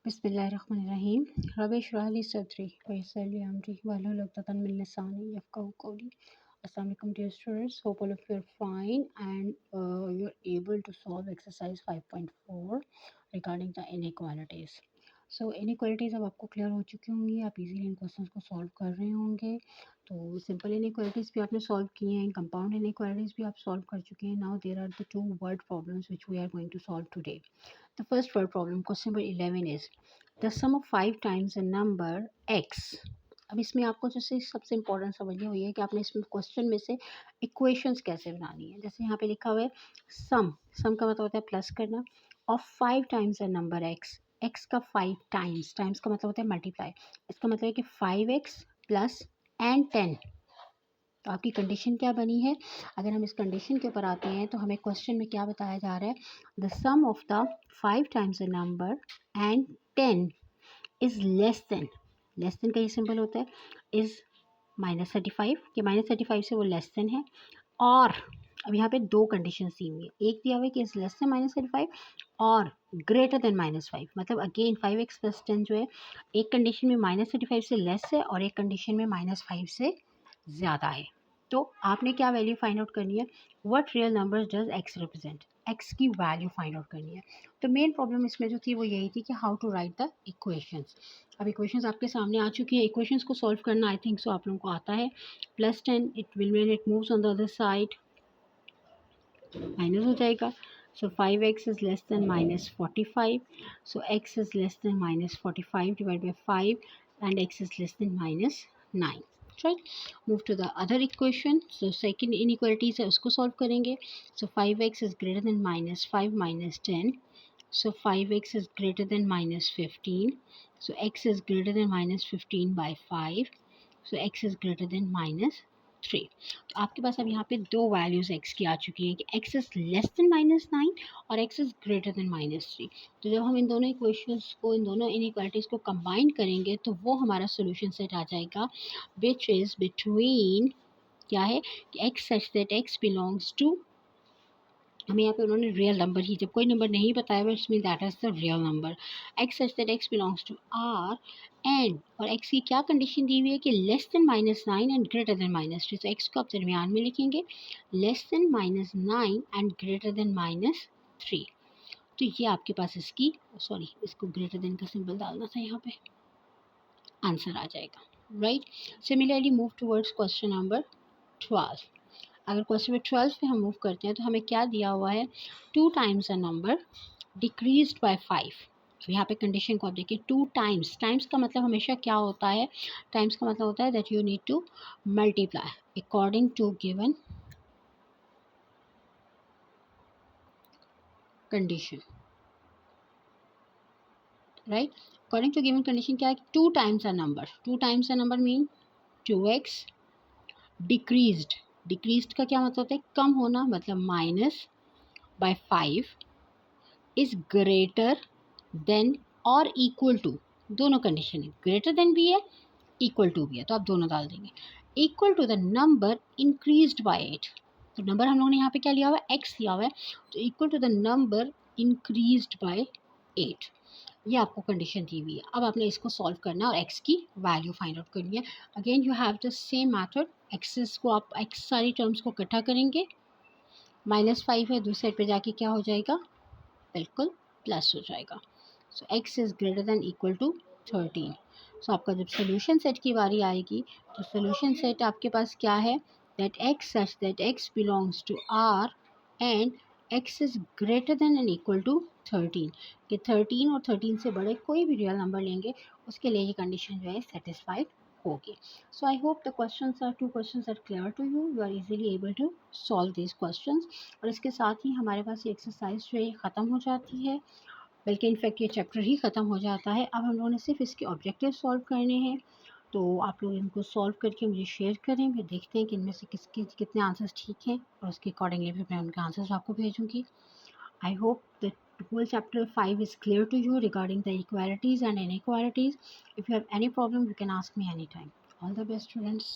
बिस्मिल्लाहिर्रहमानिर्रहीम। रब इश्रह ली सदरी वयस्सिर ली अमरी वहलुल उक़दतन मिन लिसानी यफ़क़हू क़ौली। Assalamu alaikum dear students, hope all of you are fine and you're able to solve exercise 5.4 regarding the inequalities. So inequalities अब आपको clear हो चुकी होंगी, आप इजीली इन क्वेश्चंस को सॉल्व कर रहे होंगे। तो सिंपल इनइक्वालिटीज़ भी आपने सॉल्व किए हैं, कंपाउंड इनइक्वालिटीज़ भी आप सॉल्व कर चुके हैं। Now there are the two word problems which we are going to solve today. The first word problem, question number 11 is the sum of 5 times a number x. अब इसमें आपको जैसे सबसे इम्पोर्टेंट समझनी हुई है कि आपने इसमें क्वेश्चन में से इक्वेशंस कैसे बनानी है। जैसे यहाँ पे लिखा हुआ है सम का मतलब होता है प्लस करना, of 5 times a number x, x का 5 टाइम्स, टाइम्स का मतलब होता है मल्टीप्लाई। इसका मतलब है कि 5x प्लस एंड 10। तो आपकी कंडीशन क्या बनी है? अगर हम इस कंडीशन के ऊपर आते हैं तो हमें क्वेश्चन में क्या बताया जा रहा है, the sum of the 5 times a number and 10 is less than का ये सिंबल होता है इज़ -35, कि -35 से वो लेस देन है। और अब यहाँ पे दो कंडीशन दी हुई है, एक दिया हुआ है कि इज़ लेस देन -35 और ग्रेटर देन -5। मतलब अगेन 5x प्लस 10 जो है एक कंडीशन में -35 से लेस है और एक कंडीशन में -5 से ज़्यादा है। तो आपने क्या वैल्यू फाइंड आउट करनी है, what real number does x represent, x की वैल्यू फाइंड आउट करनी है। तो मेन प्रॉब्लम इसमें जो थी वो यही थी कि how to write the equations. अब इक्वेशंस आपके सामने आ चुकी हैं, इक्वेशंस को सॉल्व करना आई थिंक सो आप लोगों को आता है। +10 it will when it moves on the other side minus हो जाएगा। सो 5x इज लेस देन -45, सो x is less than -45 divide by 5 and x is less than -9। Right, move to the other equation. So second inequalities है उसको solve करेंगे। So 5x is greater than -5 -10, so 5x is greater than -15, so x is greater than -15 by 5, so x is greater than -3। तो आपके पास अब यहाँ पे दो values x की आ चुकी हैं कि x is less than -9 और x is greater than -3। तो जब हम इन दोनों इक्वेशंस को, इन दोनों इनइक्वालिटीज़ को कंबाइन करेंगे तो वो हमारा सोल्यूशन सेट आ जाएगा विच इज़ बिटवीन, क्या है कि x such that x belongs to, हमें यहाँ पे उन्होंने रियल नंबर ही, जब कोई नंबर नहीं बताया हुआ it's mean that is the real number. X such that x belongs to R and, और एक्स की क्या कंडीशन दी हुई है कि less than -9 and greater than -3। तो एक्स को आप दरमियान में लिखेंगे, less than -9 and greater than -3। तो ये आपके पास इसकी, सॉरी इसको ग्रेटर देन का सिंबल डालना था यहाँ पे, आंसर आ जाएगा। Right, similarly move towards question number 12। अगर क्वेश्चन नंबर 12 पे हम मूव करते हैं तो हमें क्या दिया हुआ है, 2 times a number decreased bye 5। अब यहाँ पे कंडीशन को आप देखिए, 2 टाइम्स, टाइम्स का मतलब हमेशा क्या होता है, टाइम्स का मतलब होता है that you need to multiply according to given condition. Right, according to given condition क्या है, 2 times a number, 2 times a number mean 2x decreased, decreased का क्या मतलब होता है, कम होना, मतलब -5 इज ग्रेटर देन और इक्वल टू, दोनों कंडीशन है, ग्रेटर देन भी है इक्वल टू भी है, तो आप दोनों डाल देंगे। Equal to the number increased by 8, तो नंबर हम लोगों ने यहाँ पे क्या लिया हुआ है, x लिया हुआ है, तो equal to the number increased by 8, ये आपको कंडीशन दी हुई है। अब आपने इसको सॉल्व करना है और x की वैल्यू फाइंड आउट करनी है। Again you have the same method, एक्सेस को आप x सारी टर्म्स को इकट्ठा करेंगे, -5 है दूसरी साइड पे जाके क्या हो जाएगा, बिल्कुल प्लस हो जाएगा। सो x is greater than equal to 13। So आपका जब सोल्यूशन सेट की बारी आएगी तो सोल्यूशन सेट आपके पास क्या है, that x such that x belongs to r and x is greater than and equal to 13, कि 13 और 13 से बड़े कोई भी रियल नंबर लेंगे उसके लिए ये कंडीशन जो है सेटिस्फाइड होगी। So I hope the questions are, 2 questions are clear to you, you are easily able to solve this questions. और इसके साथ ही हमारे पास ये एक्सरसाइज जो है ख़त्म हो जाती है, बल्कि इनफैक्ट ये चैप्टर ही ख़त्म हो जाता है। अब हम लोगों ने सिर्फ इसके ऑब्जेक्टिव सॉल्व करने हैं, तो आप लोग इनको सॉल्व करके मुझे शेयर करें, फिर देखते हैं कि इनमें से किसके कितने आंसर्स ठीक हैं और उसके अकॉर्डिंगली फिर मैं उनके आंसर्स आपको भेजूँगी। I hope that whole chapter 5 is clear to you regarding the equalities and inequalities. If you have any problem you can ask me anytime. All the best students.